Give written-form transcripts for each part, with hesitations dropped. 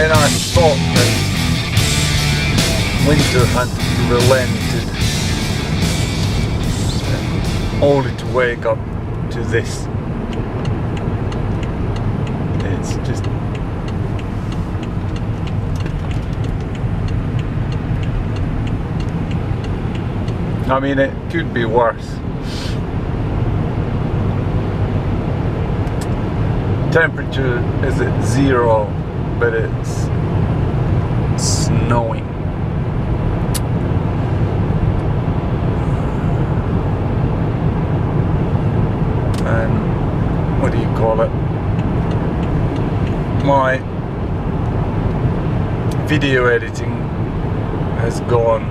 when I thought that winter had relented, only to wake up to this. It's just I mean, it could be worse. Temperature is at 0, but it's snowing. And what do you call it? My video editing has gone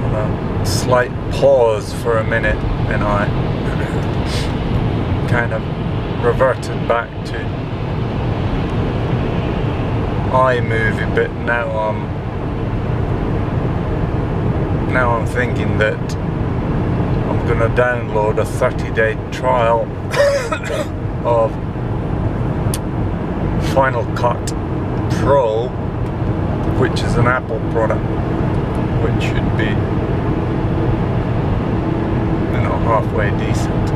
on a slight pause for a minute, and I kind of reverted back to iMovie, but now I'm thinking that I'm gonna download a 30-day trial of Final Cut Pro, which is an Apple product, which should be, you know, halfway decent.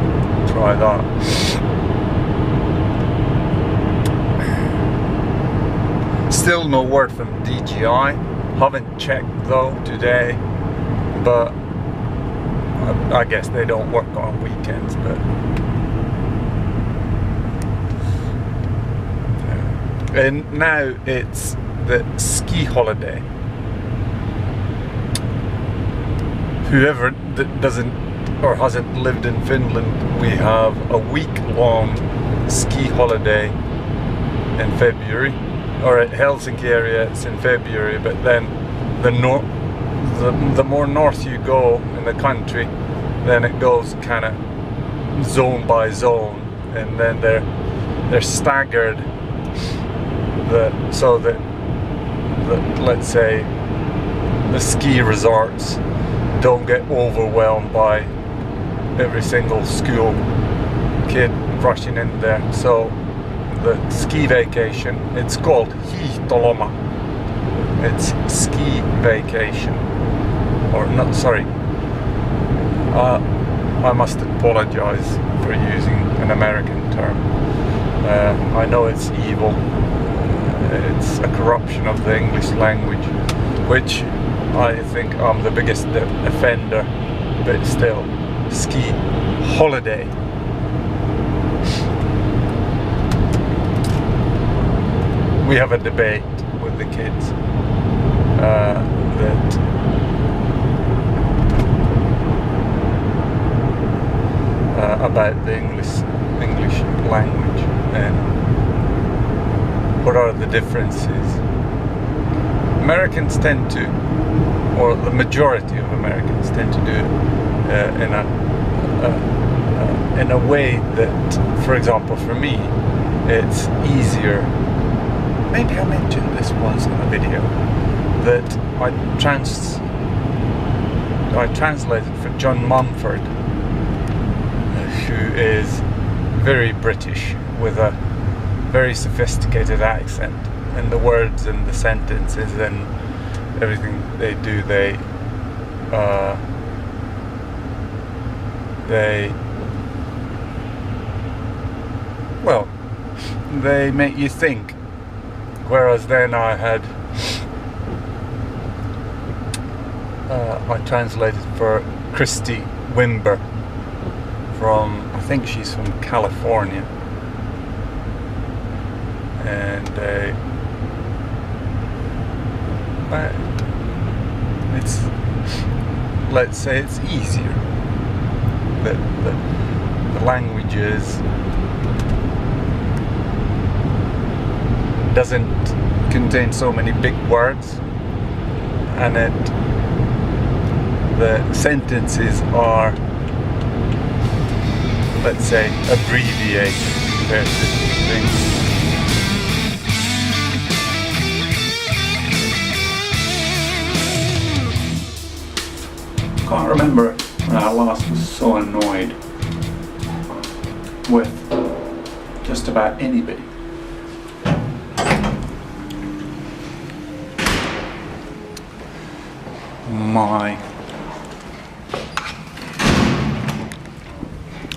Try that. Still no word from DJI. Haven't checked though today, but I guess they don't work on weekends. But and now it's the ski holiday. Whoever that doesn't or hasn't lived in Finland, we have a week-long ski holiday in February, or at Helsinki area it's in February, but then the more north you go in the country, then it goes kind of zone by zone, and then they're staggered, so that let's say the ski resorts don't get overwhelmed by every single school kid rushing in there. So the ski vacation, it's called hiihtoloma. It's ski vacation, or not, sorry, I must apologize for using an American term. I know it's evil. It's a corruption of the English language, which I think I'm the biggest offender, but still, ski holiday. We have a debate with the kids about the English language and what are the differences. Americans tend to, or the majority of Americans tend to do it in a way that, for example, for me, it's easier. Maybe I mentioned this once in a video, that I translated for John Mumford, who is very British with a very sophisticated accent, and the words and the sentences and everything they do, they make you think. Whereas then I translated for Christy Wimber from, I think she's from California, and it's, let's say it's easier. The languages doesn't contain so many big words, and the sentences are, let's say, abbreviated compared to things. Can't remember when I last was so annoyed with just about anybody. I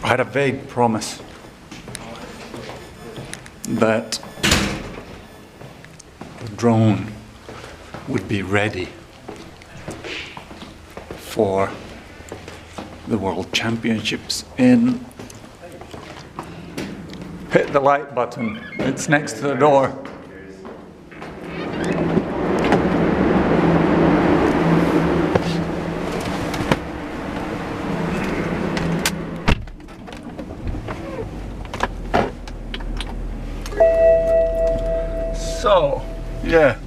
had a vague promise that the drone would be ready for the World Championships in... Hit the light button, it's next to the door. So, yeah.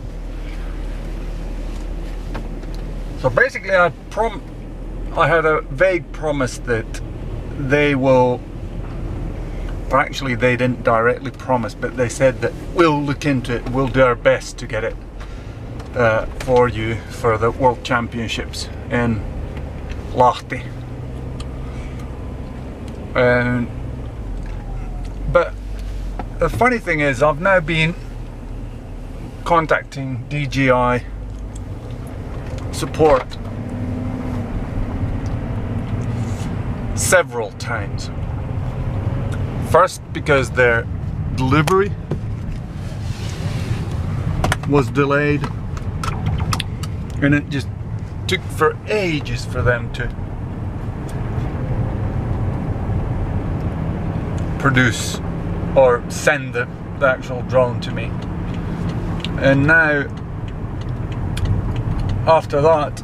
So basically I had a vague promise that they will, or actually they didn't directly promise, but they said that we'll look into it, we'll do our best to get it for you for the World Championships in Lahti. But the funny thing is, I've now been contacting DJI support several times. First, because their delivery was delayed, and it just took for ages for them to produce or send the actual drone to me. And now, after that,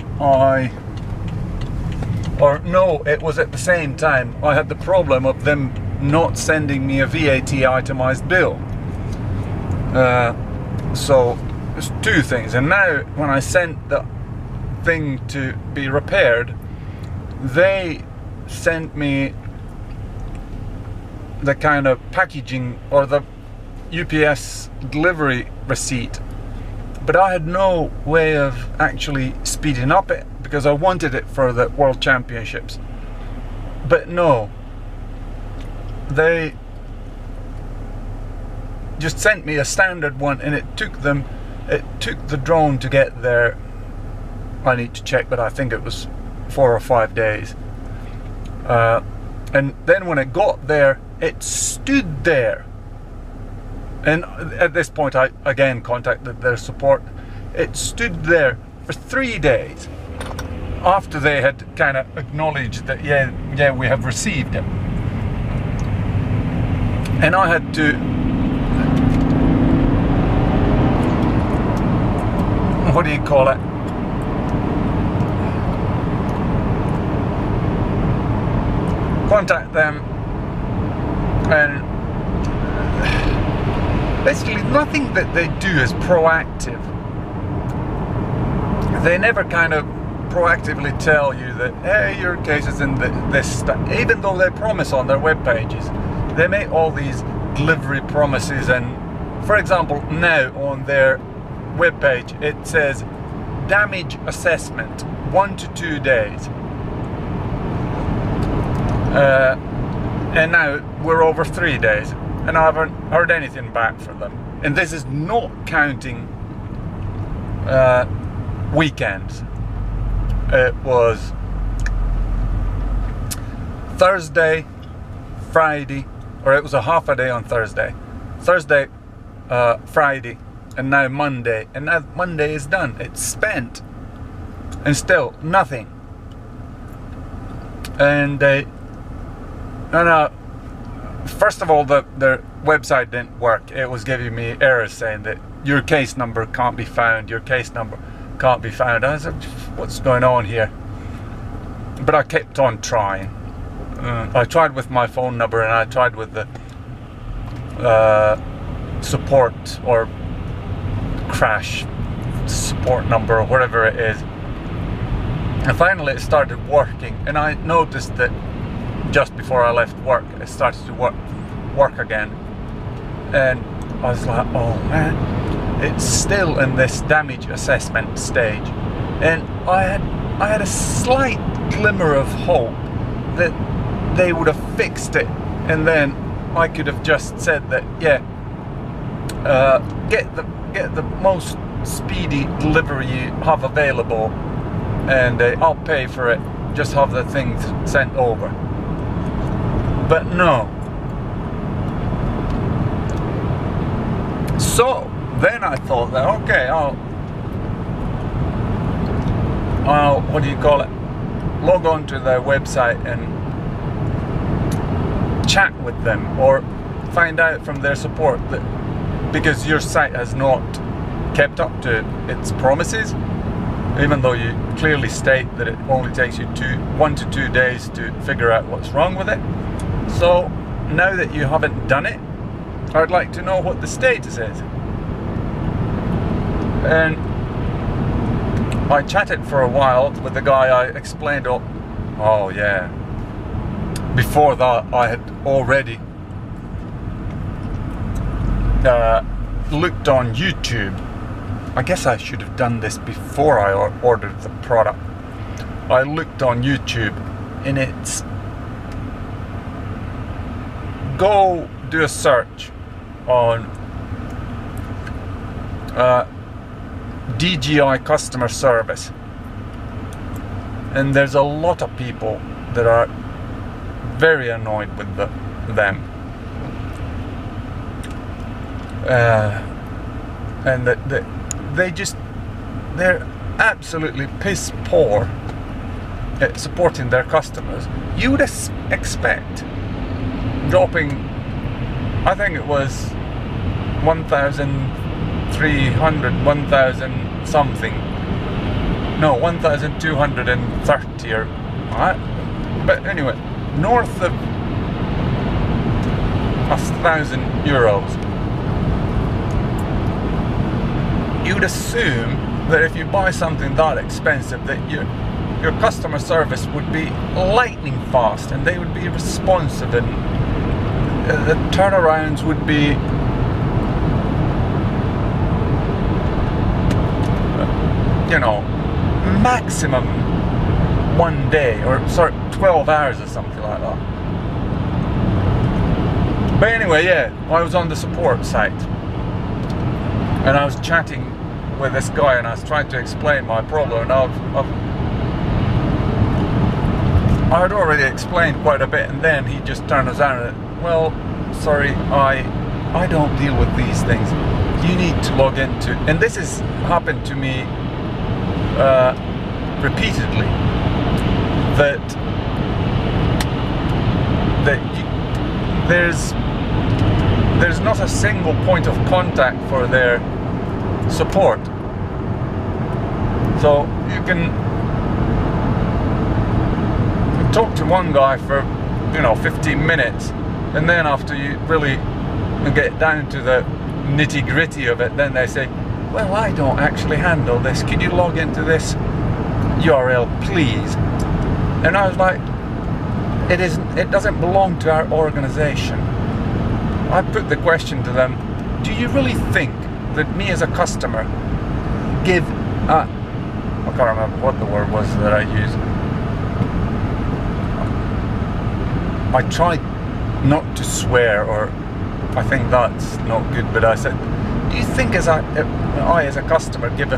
it was at the same time, I had the problem of them not sending me a VAT itemized bill. So, there's two things. And now, when I sent the thing to be repaired, they sent me the kind of packaging or the UPS delivery receipt, but I had no way of actually speeding up it because I wanted it for the World Championships. But no, they just sent me a standard one, and it took the drone to get there. I need to check, but I think it was 4 or 5 days. And then when it got there, it stood there. And at this point, I again contacted their support. It stood there for 3 days after they had kind of acknowledged that, yeah, we have received it. And I had to, what do you call it? Contact them, and basically nothing that they do is proactive. They never kind of proactively tell you that, hey, your case is in this stuff, even though they promise on their web pages. They make all these delivery promises, and for example, now on their web page it says damage assessment, 1 to 2 days. And now we're over 3 days, and I haven't heard anything back from them. And this is not counting weekends. It was Thursday, Friday, or it was a half a day on Thursday, Friday, and now Monday. And now Monday is done. It's spent, and still nothing. And first of all, their website didn't work. It was giving me errors saying that your case number can't be found, your case number can't be found. I said, what's going on here? But I kept on trying. I tried with my phone number, and I tried with the support or crash support number or whatever it is. And finally it started working, and I noticed that just before I left work, it started to work again. And I was like, oh man, it's still in this damage assessment stage. And I had a slight glimmer of hope that they would have fixed it, and then I could have just said that, yeah, get the most speedy delivery you have available, and I'll pay for it. Just have the thing sent over. But no. So then I thought that, okay, I'll what do you call it? Log on to their website and chat with them, or find out from their support that because your site has not kept up to its promises, even though you clearly state that it only takes you 1 to 2 days to figure out what's wrong with it. So now that you haven't done it, I'd like to know what the status is. And I chatted for a while with the guy. I explained, oh yeah, before that I had already looked on YouTube. I guess I should have done this before I ordered the product. I looked on YouTube, and it's, go do a search on DJI customer service, and there's a lot of people that are very annoyed with them, and that they're absolutely piss poor at supporting their customers. You would expect dropping, I think it was 1,300, 1,000 something, no, 1,230 or, but anyway, north of €1,000. You'd assume that if you buy something that expensive, that your customer service would be lightning fast, and they would be responsive, and the turnarounds would be maximum 1 day, or 12 hours or something like that. But anyway, yeah, I was on the support site, and I was chatting with this guy, and I was trying to explain my problem, and I had already explained quite a bit, and then he just turned us around and, well, sorry, I don't deal with these things. You need to log into, and this has happened to me repeatedly, that there's not a single point of contact for their support. So you can talk to one guy for 15 minutes, and then after you really get down to the nitty-gritty of it, then they say, well, I don't actually handle this, can you log into this URL please? And I was like, it doesn't belong to our organization. I put the question to them, do you really think that me as a customer I can't remember what the word was that I used. I tried not to swear, or I think that's not good, but I said, do you think I as a customer give a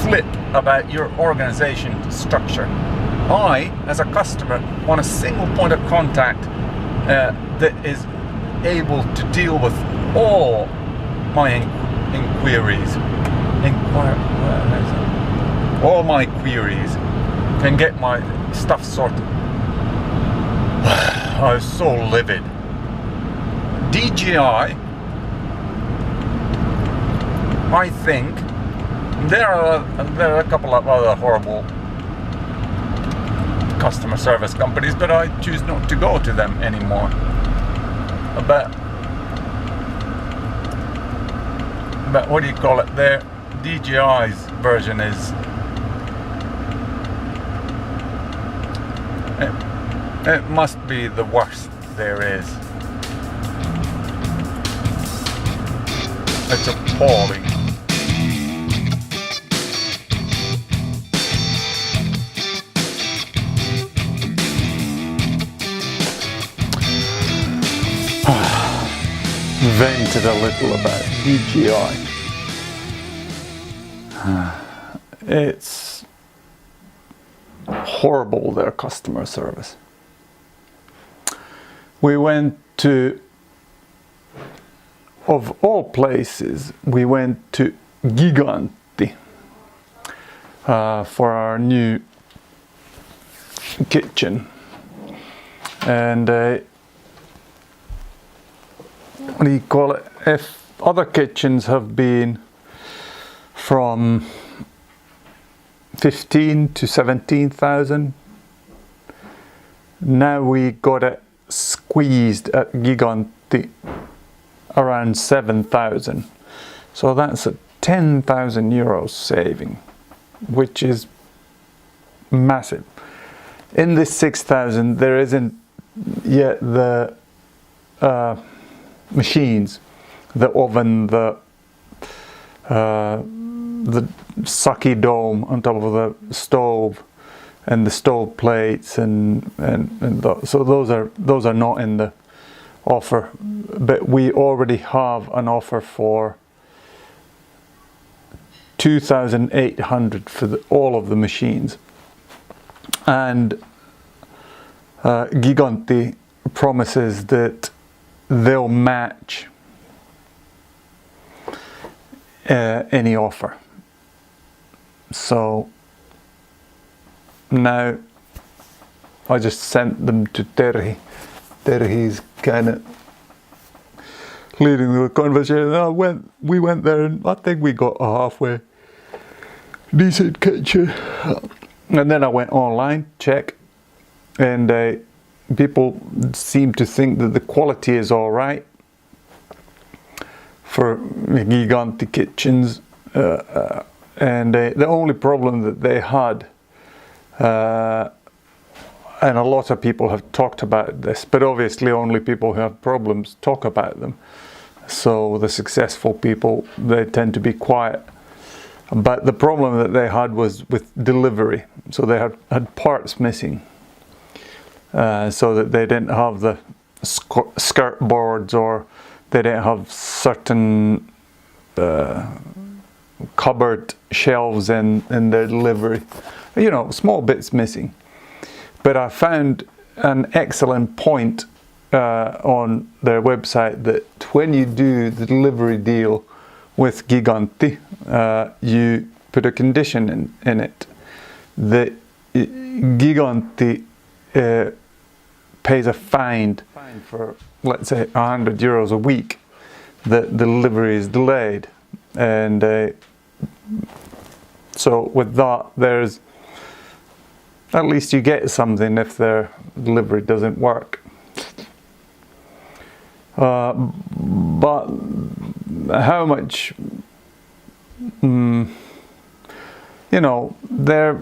flip about your organization structure? I as a customer want a single point of contact that is able to deal with all my inquiries, all my queries, and get my stuff sorted. I was so livid. DJI, I think there are a couple of other horrible customer service companies, but I choose not to go to them anymore. But what do you call it? Their DJI's version is it must be the worst there is. It's appalling. vented a little about DJI. It's horrible, their customer service. We went to, of all places, we went to Gigantti for our new kitchen. And what do you call it? If other kitchens have been from 15 to 17,000, now we got it squeezed at Gigantti around 7,000. So that's a 10,000 euros saving, which is massive. In this 6,000 there isn't yet the machines, the oven, the sucky dome on top of the stove, and the stove plates, so those are not in the offer. But we already have an offer for 2,800 for all of the machines, and Gigantti promises that they'll match any offer. So now I just sent them to Terhi. Terhi's kind of leading the conversation. We went there and I think we got a halfway decent kitchen. And then I went online, check, and people seem to think that the quality is all right for Gigantti kitchens. And the only problem that they had, and a lot of people have talked about this, but obviously only people who have problems talk about them. So the successful people, they tend to be quiet. But the problem that they had was with delivery. So they had parts missing, so that they didn't have the skirt boards, or they didn't have certain cupboard shelves in their delivery. You know, small bits missing. But I found an excellent point on their website that when you do the delivery deal with Gigantti, you put a condition in it that Gigantti pays a fine for, let's say, 100 euros a week that delivery is delayed. And so with that, there's at least you get something if their delivery doesn't work. But how much, you know, they're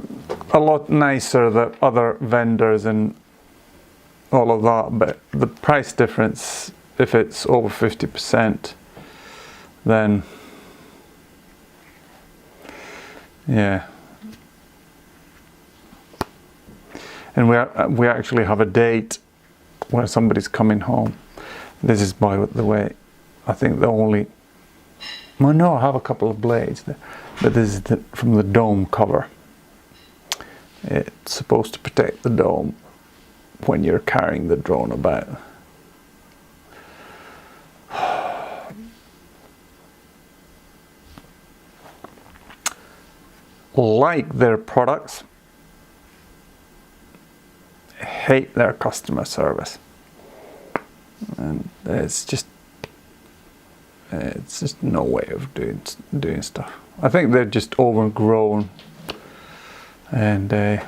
a lot nicer than other vendors and all of that, but the price difference, if it's over 50%, then yeah. And we actually have a date where somebody's coming home. This is, by the way, I think the only, well, no, I have a couple of blades there, but this is from the dome cover. It's supposed to protect the dome when you're carrying the drone about. Like their products, hate their customer service, and it's just no way of doing stuff. I think they're just overgrown, and they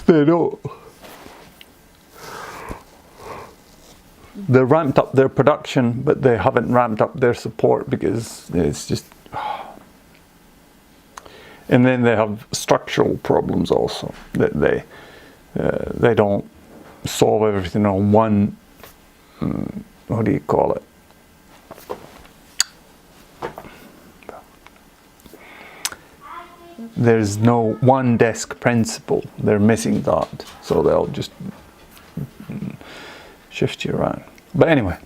don't. They ramped up their production, but they haven't ramped up their support because it's just. And then they have structural problems also, that they don't solve everything on one, what do you call it? there's no one desk principle. They're missing that, so they'll just shift you around. But anyway,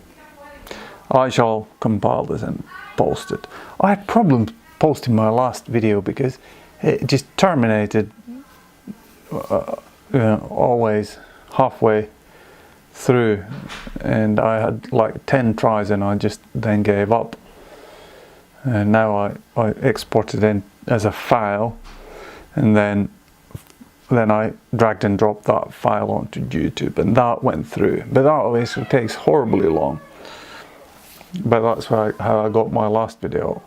I shall compile this and post it. I had problems posting my last video because it just terminated always halfway through, and I had like 10 tries and I just then gave up. And now I exported in as a file, and then I dragged and dropped that file onto YouTube, and that went through. But that obviously takes horribly long. But that's how I got my last video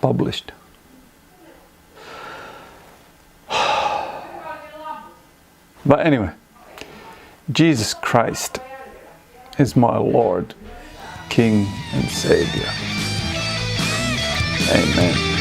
published. But anyway, Jesus Christ is my Lord, King and Savior. Amen.